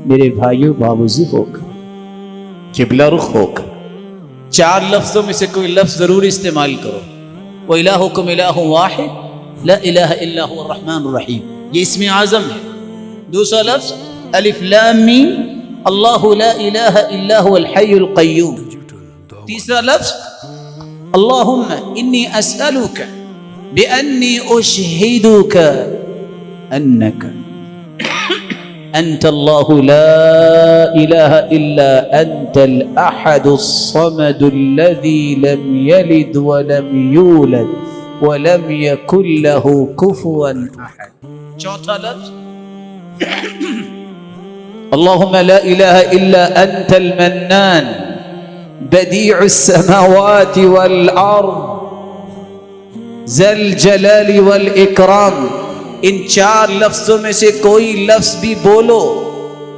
میرے بھائیوں باوضو ہو کر، قبلہ رخ ہو کر، چار لفظوں میں سے کوئی لفظ ضرور استعمال کرو۔ وَإِلَٰهُكُمْ إِلَٰهٌ وَاحِدٌ لَا إِلَٰهَ إِلَّا هُوَ الرَّحْمَٰنُ الرَّحِيمُ، یہ اسم اعظم ہے۔ دوسرا لفظ الف لام میم اللہ لا الہ الا هو الحی القیوم۔ تیسرا لفظ اللہم انی اسألک بأنی اشہدک انک انت اللہ لا الہ الا انت الاحد الصمد الذی لم یلد ولم یولد ولم یکن له کفوا احد۔ چوتھا لفظ اللہم لا الہ الا انت المنان بدیع السماوات والارض ذی الجلال والاکرام۔ ان چار لفظوں میں سے کوئی لفظ بھی بولو،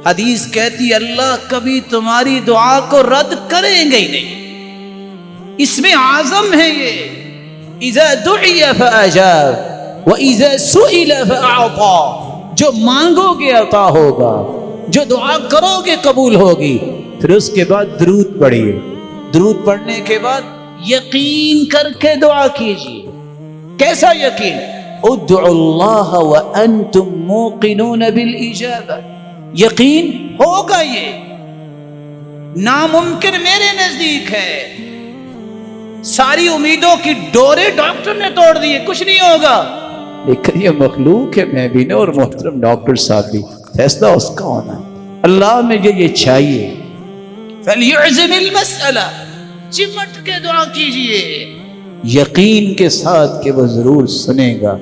حدیث کہتی اللہ کبھی تمہاری دعا کو رد کریں گے ہی نہیں۔ اس میں اعظم ہے یہ، اذا دعی فاجاب واذا سئل فاعطا، جو مانگو گے عطا ہوگا، جو دعا کرو گے قبول ہوگی۔ پھر اس کے بعد درود پڑھیے، درود پڑھنے کے بعد یقین کر کے دعا کیجیے۔ کیسا یقین؟ ادعوا اللہ وانتم موقنون بالاجابہ، یقین ہوگا، یہ ناممکن میرے نزدیک ہے۔ ساری امیدوں کی ڈورے ڈاکٹر نے توڑ دی، کچھ نہیں ہوگا، لیکن یہ مخلوق ہے، میں بھی نہ، اور محترم ڈاکٹر صاحب بھی، فیصلہ اس کا ہونا ہے۔ اللہ مجھے یہ چاہیے، فَلْيُعْزِمِ الْمَسْأَلَةَ، چمٹ کے دعا کیجئے، یقین کے ساتھ کہ وہ ضرور سنے گا۔